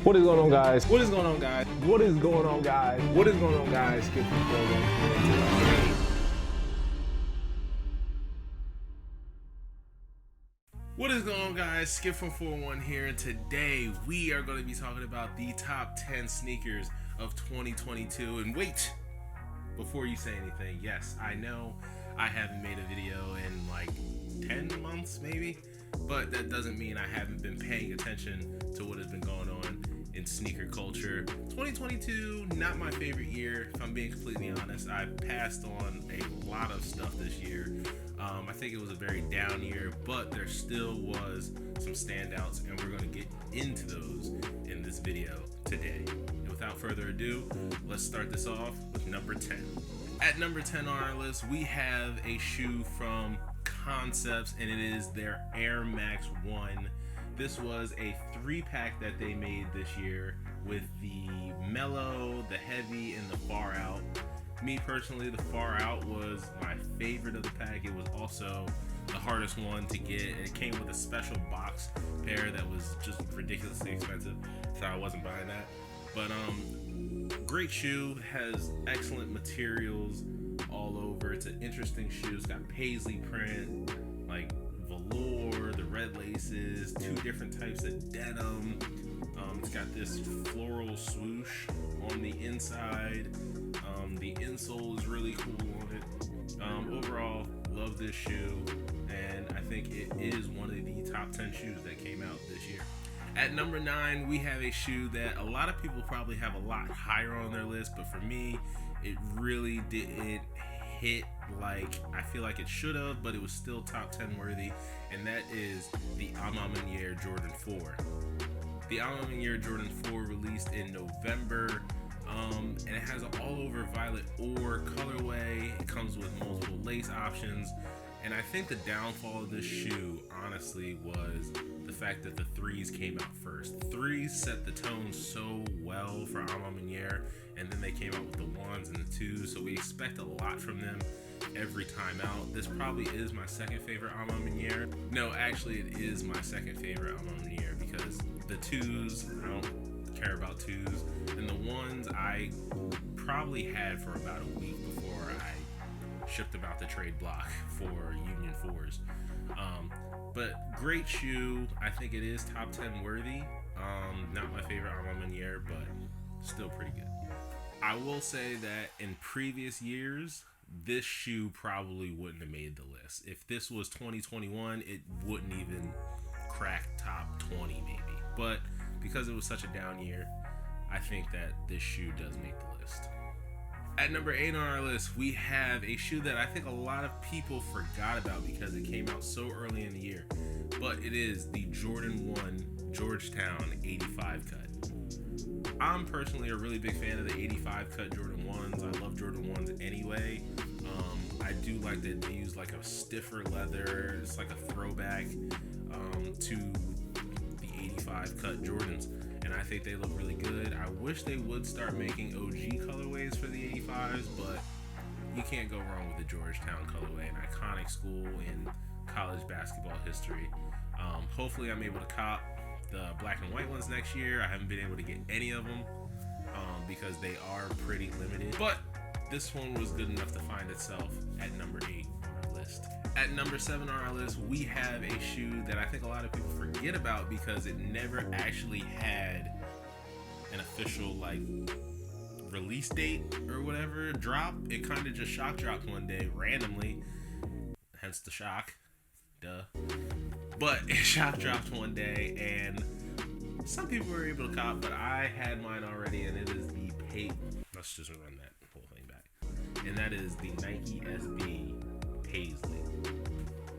What is going on, guys? What is going on, guys? What is going on, guys? What is going on, guys? Skip from forward. What is going on, guys? Skip from 401 here, and today we are going to be talking about the top 10 sneakers of 2022. And wait, before you say anything, yes, I know I haven't made a video in like 10 months maybe, but that doesn't mean I haven't been paying attention to what has been going on in sneaker culture. 2022, not my favorite year, if I'm being completely honest. I passed on a lot of stuff this year. I think it was a very down year, but there still was some standouts, and we're going to get into those in this video today. And without further ado, let's start this off with number 10. At number 10 on our list, we have a shoe from Concepts, and it is their Air Max 1. This was a 3-pack that they made this year with the mellow, the heavy, and the far out. Me personally, the far out was my favorite of the pack. It was also the hardest one to get. It came with a special box pair that was just ridiculously expensive, so I wasn't buying that. But great shoe, has excellent materials all over. It's an interesting shoe. It's got paisley print, like velour, the red laces, 2 different types of denim. It's got this floral swoosh on the inside. The insole is really cool on it. Overall, love this shoe, and I think it is one of the top 10 shoes that came out this year. At number 9, we have a shoe that a lot of people probably have a lot higher on their list, but for me, it really didn't hit like I feel like it should have, but it was still top 10 worthy, and that is the A Ma Maniére Jordan 4. The A Ma Maniére Jordan 4 released in November, and it has an all-over violet ore colorway. It comes with multiple lace options, and I think the downfall of this shoe, honestly, was the fact that the 3s came out first. The 3s set the tone so well for A Ma Maniére, and then they came out with the 1s and the 2s, so we expect a lot from them every time out. This probably is my second favorite A Ma Maniére. No, actually, it is my second favorite A Ma Maniére because the 2s, I don't care about 2s, and the 1s I probably had for about a week before I shipped them out the trade block for Union 4s. But great shoe. I think it is top 10 worthy. Not my favorite A Ma Maniére, but still pretty good. I will say that in previous years, this shoe probably wouldn't have made the list. If this was 2021, it wouldn't even crack top 20 maybe. But because it was such a down year, I think that this shoe does make the list. At number 8 on our list, we have a shoe that I think a lot of people forgot about because it came out so early in the year, but it is the Jordan 1 Georgetown 85 cut. I'm personally a really big fan of the 85 cut Jordan 1s. I love Jordan 1s anyway. I do like that they use like a stiffer leather. It's like a throwback to the 85 cut Jordans, and I think they look really good. I wish they would start making OG colorways for the 85s, but you can't go wrong with the Georgetown colorway, an iconic school in college basketball history. Hopefully I'm able to cop the black and white ones next year. I haven't been able to get any of them because they are pretty limited, but this one was good enough to find itself at number 8 on our list. At number 7 on our list, we have a shoe that I think a lot of people forget about because it never actually had an official like release date or whatever drop. It kind of just shock dropped one day randomly, hence the shock, duh. But it shock dropped one day, and some people were able to cop, but I had mine already, and it is the let's just run that whole thing back. And that is the Nike SB Paisley.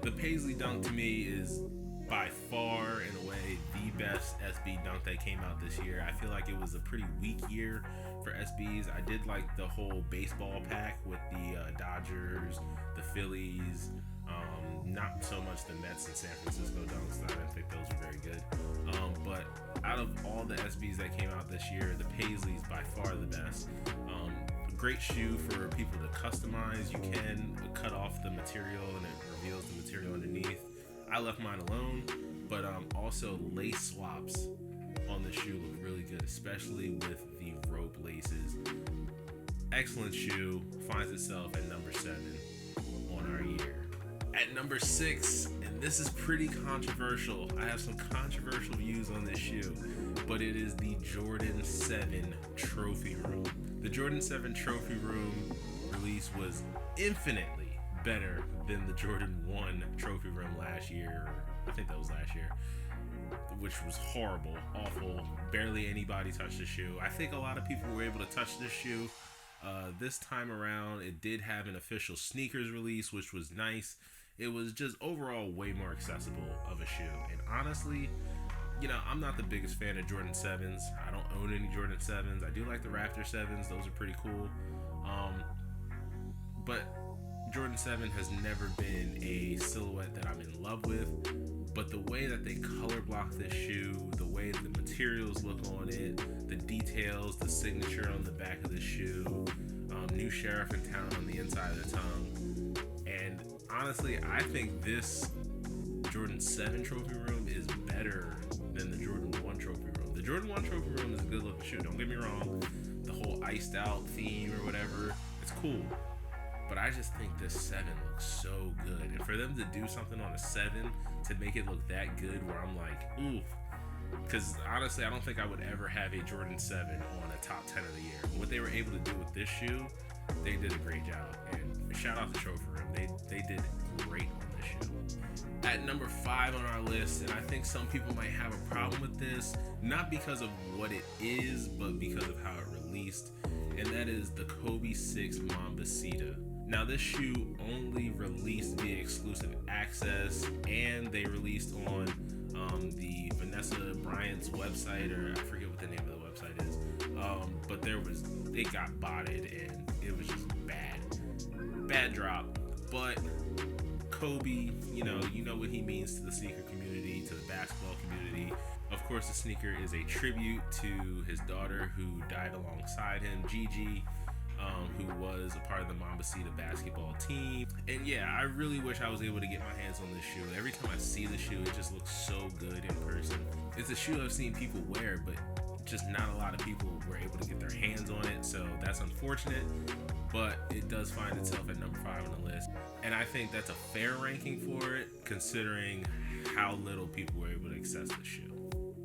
The Paisley dunk to me is by far and away the best SB dunk that came out this year. I feel like it was a pretty weak year for SBs. I did like the whole baseball pack with the Dodgers, the Phillies, not so much the Mets and San Francisco dunks. I didn't think those were very good. But out of all the SBs that came out this year, the Paisley is by far the best. Great shoe for people to customize. You can cut off the material and it reveals the material underneath. I left mine alone, but also lace swaps on the shoe look really good. especially with the rope laces. Excellent shoe, finds itself at number 7 on our year. At number 6, and this is pretty controversial. I have some controversial views on this shoe, but it is the Jordan 7 Trophy Room. The Jordan 7 Trophy Room release was infinitely better than the Jordan 1 Trophy Room last year. I think that was last year, which was horrible, awful. Barely anybody touched the shoe. I think a lot of people were able to touch this shoe. This time around, it did have an official sneakers release, which was nice. It was just overall way more accessible of a shoe. And honestly, I'm not the biggest fan of Jordan 7s. I don't own any Jordan 7s. I do like the Raptor 7s. Those are pretty cool. But Jordan 7 has never been a silhouette that I'm in love with. But the way that they color block this shoe, the way the materials look on it, the details, the signature on the back of the shoe, new sheriff in town on the inside of the tongue. And honestly, I think this Jordan 7 Trophy Room is better than the Jordan 1 Trophy Room. The Jordan 1 Trophy Room is a good looking shoe, don't get me wrong. The whole iced out theme or whatever, it's cool. But I just think this 7 looks so good. And for them to do something on a 7 to make it look that good where I'm like, ooh. Because honestly, I don't think I would ever have a Jordan 7 on a top 10 of the year. What they were able to do with this shoe, they did a great job. And shout out to Trophy Room. They did great on this shoe. At number 5 on our list, and I think some people might have a problem with this, not because of what it is, but because of how it released. And that is the Kobe 6 Lumbacita. Now this shoe only released via exclusive access, and they released on the Vanessa Bryant's website, or I forget what the name of the website is. But it got botted, and it was just bad drop. But Kobe, you know what he means to the sneaker community, to the basketball community. Of course, the sneaker is a tribute to his daughter who died alongside him, Gigi, who was a part of the Lumbacita basketball team. And yeah, I really wish I was able to get my hands on this shoe. Every time I see the shoe, it just looks so good in person. It's a shoe I've seen people wear, but just not a lot of people were able to get their hands on it, so that's unfortunate. But it does find itself at number 5 on the list. And I think that's a fair ranking for it, considering how little people were able to access the shoe.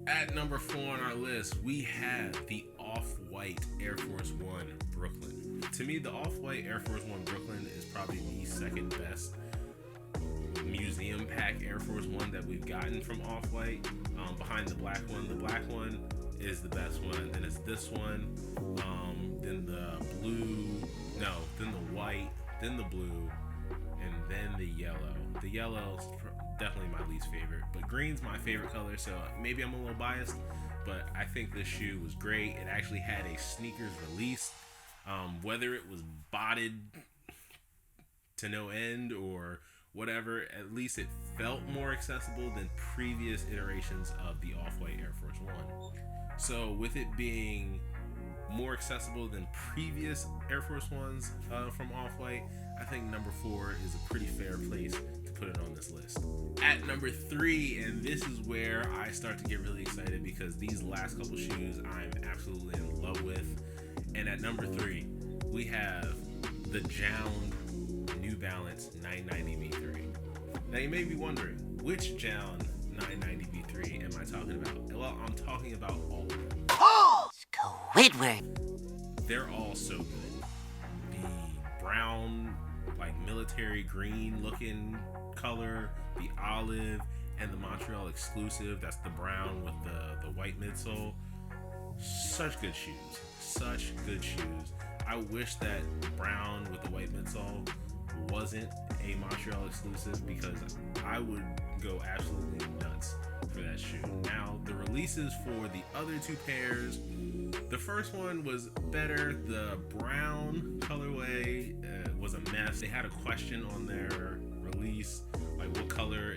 At number 4 on our list, we have the OffWhite Air Force One Brooklyn. To me, the OffWhite Air Force One Brooklyn is probably the second best museum pack Air Force One that we've gotten from OffWhite, behind the black one. The black one is the best one, then it's this one, then the blue, then the white, then the blue, and then the yellow. The yellow is definitely my least favorite, but green's my favorite color, so maybe I'm a little biased, but I think this shoe was great. It actually had a sneakers release. Whether it was botted to no end or whatever, at least it felt more accessible than previous iterations of the OffWhite Air Force One. So with it being more accessible than previous Air Force Ones from OffWhite, I think number 4 is a pretty fair place to put it on this list. At number 3, and this is where I start to get really excited because these last couple shoes I'm absolutely in love with. And at number 3, we have the Jound New Balance 990 V3. Now you may be wondering, which Jound 990 V3 am I talking about? Well, I'm talking about all of them. Oh, Squidward! They're all so good. The brown, like military green looking color, the olive, and the Montreal exclusive, that's the brown with the white midsole. Such good shoes. Such good shoes. I wish that brown with the white midsole wasn't a Montreal exclusive because I would go absolutely nuts for that shoe. Now, the releases for the other 2 pairs, the first one was better. The brown colorway was a mess. They had a question on their release, like what color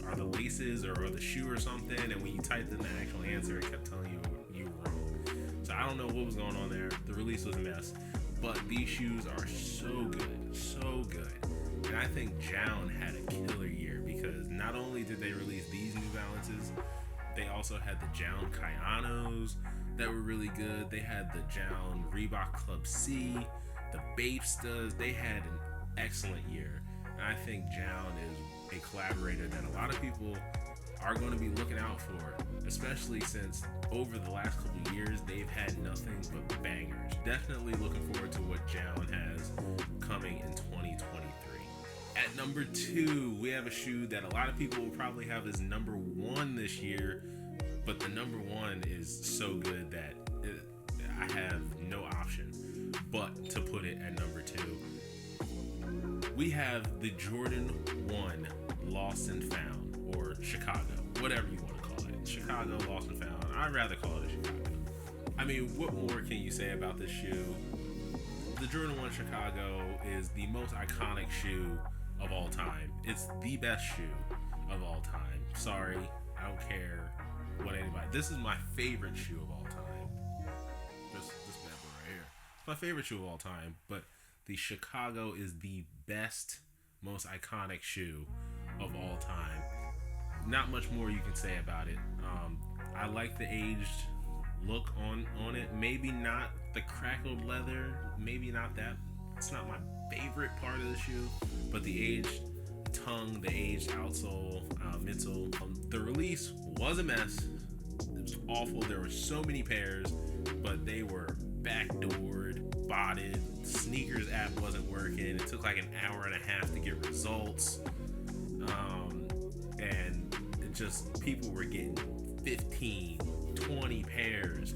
are the laces or the shoe or something, and when you typed in the actual answer, it kept telling you were wrong. So I don't know what was going on there. The release was a mess, but these shoes are so good, so good. And I think Jound had a killer year because not only did they release these New Balances, they also had the Jound Kayanos, that were really good. They had the Jown Reebok Club C, the Bapestas. They had an excellent year. And I think Jown is a collaborator that a lot of people are going to be looking out for, especially since over the last couple of years they've had nothing but bangers. Definitely looking forward to what Jown has coming in 2023. At number 2, we have a shoe that a lot of people will probably have as number 1 this year, but the number 1 is so good that I have no option but to put it at number 2. We have the Jordan 1 Lost and Found, or Chicago, whatever you want to call it. Chicago Lost and Found. I'd rather call it a Chicago. I mean, what more can you say about this shoe? The Jordan 1 Chicago is the most iconic shoe of all time. It's the best shoe of all time. Sorry, I don't care what anybody. This is my favorite shoe of all time. Just this bad boy right here. It's my favorite shoe of all time, but the Chicago is the best, most iconic shoe of all time. Not much more you can say about it. I like the aged look on it. Maybe not the crackled leather. Maybe not that. It's not my favorite part of the shoe, but the aged tongue, the aged outsole, midsole. The release was a mess. It was awful. There were so many pairs, but they were backdoored, botted. Sneakers app wasn't working. It took like an hour and a half to get results. And it just, people were getting 15, 20 pairs.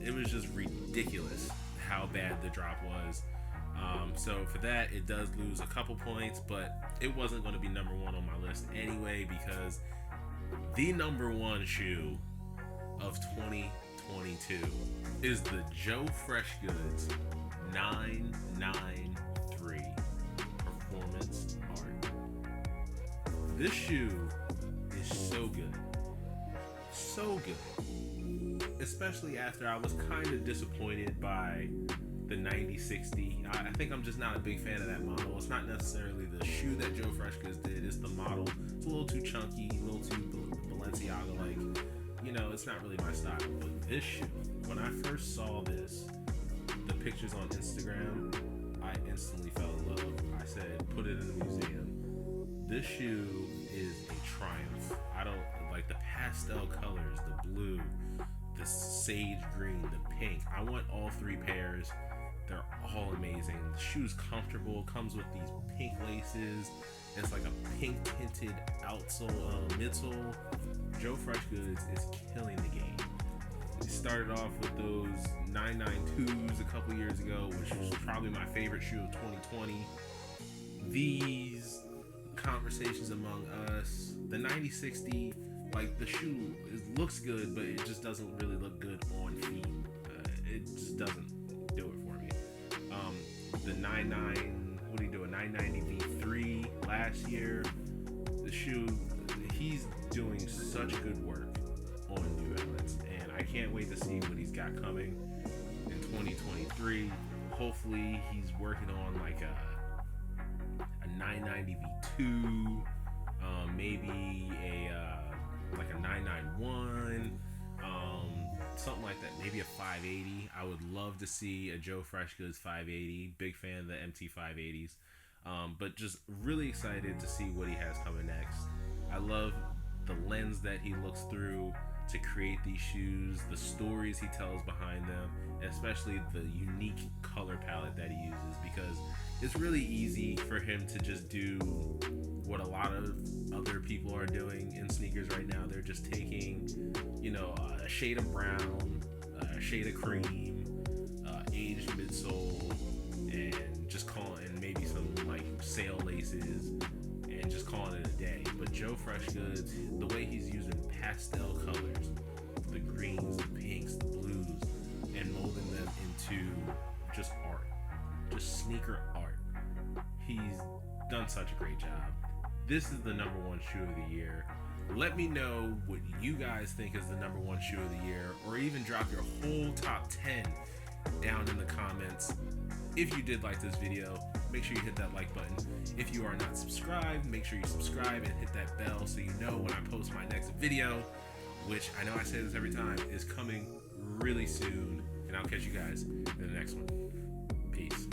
It was just ridiculous how bad the drop was. So for that, it does lose a couple points, but it wasn't going to be number 1 on my list anyway, because the number 1 shoe of 2022 is the Joe Freshgoods 993 Performance Art. This shoe is so good. So good. Especially after I was kind of disappointed by the 9060. I think I'm just not a big fan of that model. It's not necessarily the shoe that Joe Freshgoods did. It's the model. It's a little too chunky, a little too Balenciaga-like. You know, it's not really my style. But this shoe, when I first saw this, the pictures on Instagram, I instantly fell in love. I said, put it in the museum. This shoe is a triumph. I don't like the pastel colors, the blue, the sage green, the pink. I want all 3 pairs. They're all amazing. The shoe's comfortable. Comes with these pink laces. It's like a pink tinted outsole, midsole. Joe Freshgoods is killing the game. We started off with those 992s a couple years ago, which was probably my favorite shoe of 2020. These conversations among us, the 9060, like the shoe looks good, but it just doesn't really look good on feet. It just doesn't do it for me. The 990 V3 last year, the shoe, he's doing such good work on New Balance, and I can't wait to see what he's got coming in 2023. Hopefully he's working on like a 990 V2, maybe like a 991, something like that, maybe a 580. I would love to see a Joe Freshgoods 580. Big fan of the MT 580s. But just really excited to see what he has coming next. I love the lens that he looks through to create these shoes, the stories he tells behind them, and especially the unique color palette that he uses, because it's really easy for him to just do what a lot of other people are doing in sneakers right now. They're just taking, you know, a shade of brown, a shade of cream, aged midsole, and just calling, and maybe some like sail laces, and just calling it a day. But Joe Freshgoods, the way he's using pastel colors, the greens, the pinks, the blues, and molding them into just art, just sneaker art. He's done such a great job. This is the number 1 shoe of the year. Let me know what you guys think is the number 1 shoe of the year, or even drop your whole top 10 down in the comments. If you did like this video, make sure you hit that like button. If you are not subscribed, make sure you subscribe and hit that bell so you know when I post my next video. which I know I say this every time, is coming really soon. And I'll catch you guys in the next one. Peace.